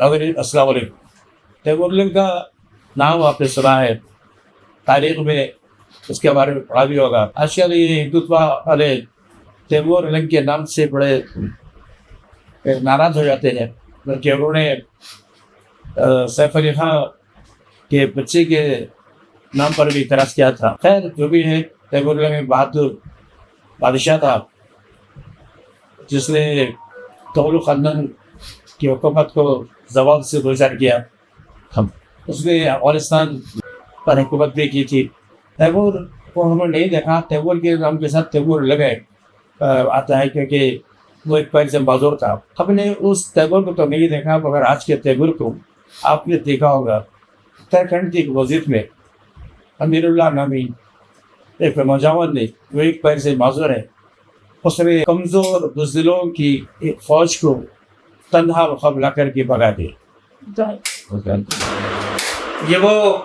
السلام علیکم. تیمور لنگ کا نام آپ نے سنا ہے, تاریخ میں اس کے بارے میں پڑھا بھی ہوگا. آج کل یہ ہندوتوا والے تیمور لنگ کے نام سے بڑے ناراض ہو جاتے ہیں, بلکہ انہوں نے سیف علی خان کے بچے کے نام پر بھی اعتراض کیا تھا. خیر جو بھی ہے, تیمور لنگ ایک بہادر بادشاہ تھا جس نے تغلق خاندان کی حکومت کو زوال سے گزار کیا. اس نے افغانستان پر حکومت بھی کی تھی. تیمور کو ہم نے نہیں دیکھا, تیمور کے نام کے ساتھ تیمور لگے آتا ہے کیونکہ وہ ایک پیر سے معذور تھا. ہم نے اس تیمور کو تو نہیں دیکھا, مگر آج کے تیمور کو آپ نے دیکھا ہوگا. اتراکھنڈ کی ایک مسجد میں امیر اللہ نامی ایک نوجوان نے, وہ ایک پیر سے معذور ہے, اس نے کمزور بزدلوں کی ایک فوج کو تنہا مقابلہ کر کے بھگا دیا. یہ وہ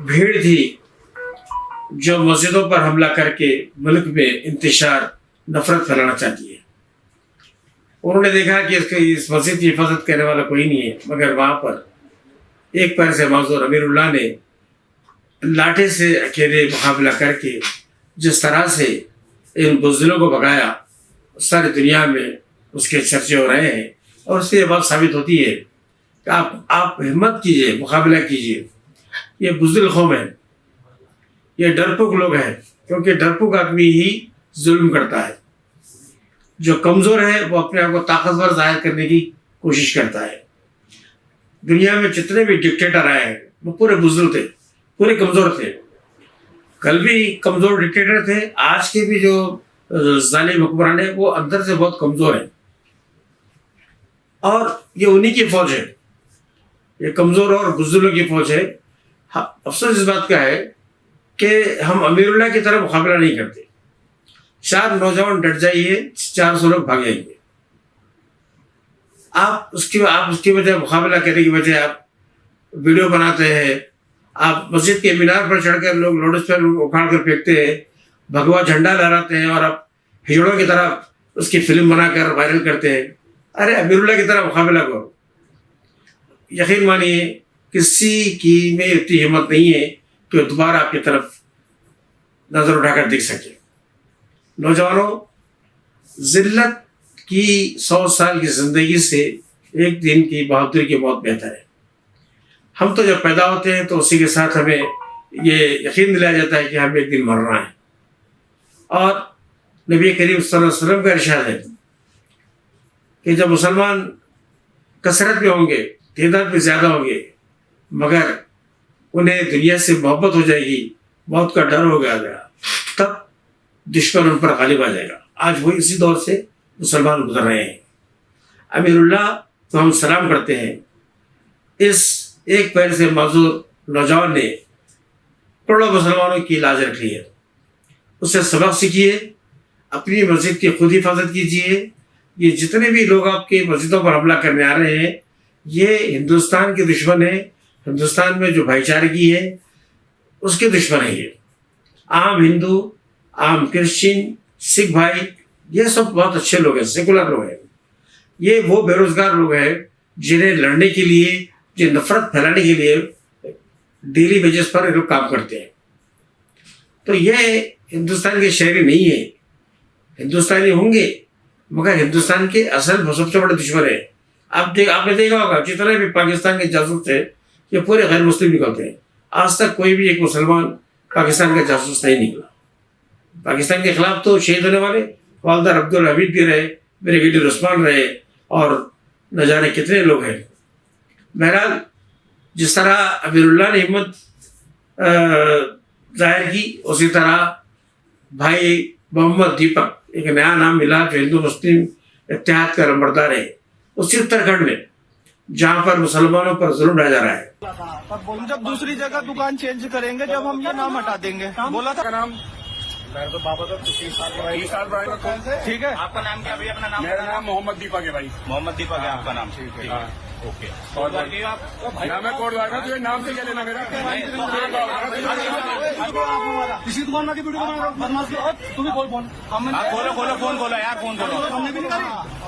بھیڑ تھی جو مسجدوں پر حملہ کر کے ملک میں انتشار نفرت پھیلانا چاہتی ہے. انہوں نے دیکھا کہ اس مسجد کی حفاظت کرنے والا کوئی نہیں ہے, مگر وہاں پر ایک پیر سے معذور امیر اللہ نے لاٹھے سے اکیلے مقابلہ کر کے جس طرح سے ان بزدلوں کو بھگایا, ساری دنیا میں اس کے چرچے ہو رہے ہیں. اور اس سے یہ بات ثابت ہوتی ہے کہ آپ ہمت کیجئے, مقابلہ کیجئے. یہ بزدل قوم ہے, یہ ڈرپوک لوگ ہیں, کیونکہ ڈرپوک آدمی ہی ظلم کرتا ہے. جو کمزور ہے وہ اپنے آپ کو طاقتور ظاہر کرنے کی کوشش کرتا ہے. دنیا میں جتنے بھی ڈکٹیٹر آئے ہیں وہ پورے بزدل تھے, پورے کمزور تھے. کل بھی کمزور ڈکٹیٹر تھے, آج کے بھی جو ظالم حکمران ہیں وہ اندر سے بہت کمزور ہیں. اور یہ انہی کی فوج ہے, یہ کمزور اور بزدلوں کی فوج ہے. افسوس اس بات کا ہے کہ ہم امیر اللہ کی طرح مقابلہ نہیں کرتے. 4 نوجوان ڈٹ جائیے, 400 لوگ بھاگ جائیں گے. آپ اس کی وجہ مقابلہ کرنے کی وجہ آپ ویڈیو بناتے ہیں, آپ مسجد کے مینار پر چڑھ کر لوگ لوڈ اسپیکر اکھاڑ کر پھینکتے ہیں, بھگوا جھنڈا لہراتے ہیں, اور آپ ہجڑوں کی طرح اس کی فلم بنا کر وائرل کرتے ہیں. ارے امیر اللہ کی طرح مقابلہ کرو. یقین مانیے کسی کی میں اتنی ہمت نہیں ہے کہ دوبارہ آپ کی طرف نظر اٹھا کر دیکھ سکے. نوجوانوں, ذلت کی 100 سال کی زندگی سے ایک دن کی بہادری کی موت بہتر ہے. ہم تو جب پیدا ہوتے ہیں تو اسی کے ساتھ ہمیں یہ یقین دلایا جاتا ہے کہ ہم ایک دن مرنا ہے. اور نبی کریم صلی اللہ علیہ وسلم کا ارشاد ہے کہ جب مسلمان کثرت میں ہوں گے, تعداد میں زیادہ ہوں گے, مگر انہیں دنیا سے محبت ہو جائے گی, موت کا ڈر ہو گیا, تب دشمن ان پر غالب آ جائے گا. آج وہ اسی دور سے مسلمان گزر رہے ہیں. امیر اللہ تو ہم سلام کرتے ہیں. اس ایک پیر سے معذور نوجوان نے کروڑوں مسلمانوں کی لاج رکھی ہے. اس سے سبق سیکھیے, اپنی مسجد کی خود حفاظت کیجیے. یہ جتنے بھی لوگ آپ کی مسجدوں پر حملہ کرنے آ رہے ہیں یہ ہندوستان کے دشمن ہیں. ہندوستان میں جو بھائی چارگی ہے اس کے دشمن ہیں. یہ عام ہندو, عام کرسچن, سکھ بھائی, یہ سب بہت اچھے لوگ ہیں, سیکولر لوگ ہیں. یہ وہ بے روزگار لوگ ہیں جنہیں لڑنے کے لیے, جو نفرت پھیلانے کے لیے ڈیلی بیسس پر لوگ کام کرتے ہیں. تو یہ ہندوستان کے شہری نہیں ہیں, ہندوستانی ہوں گے مگر ہندوستان کے اصل سب سے بڑے دشمن ہیں. آپ نے دیکھا ہوگا جتنے بھی پاکستان کے جاسوس تھے یہ پورے غیر مسلم نکلتے ہیں. آج تک کوئی بھی ایک مسلمان پاکستان کا جاسوس نہیں نکلا. پاکستان کے خلاف تو شہید ہونے والے والدہ عبدالحمید بھی رہے, بریگیڈیئر عثمان رہے, اور نہ جانے کتنے لوگ ہیں. بہرحال جس طرح امیر اللہ نے ہمت ظاہر کی, اسی طرح بھائی محمد دیپک, ایک نیا نام ملا جو ہندو مسلم اتحاد کا نمبردار ہے, اسی اتراکھنڈ میں جہاں پر مسلمانوں پر ظلم ڈھایا جا رہا ہے. جب دوسری جگہ دکان چینج کریں گے, جب ہم یہ نام ہٹا دیں گے. بولا تھا نام ٹھیک ہے. آپ کا نام کیا بھائی؟ اپنا نام. میرا نام محمد دیپک ہے بھائی. محمد دیپک ہے آپ کا نام. ٹھیک ہے, اوکے. اور میں کوڈ لگا تو نام سے کیا لینا میرا. کسی دکان کی ویڈیو بنا تمہیں کھولو فون کھولو یار, فون کھولو.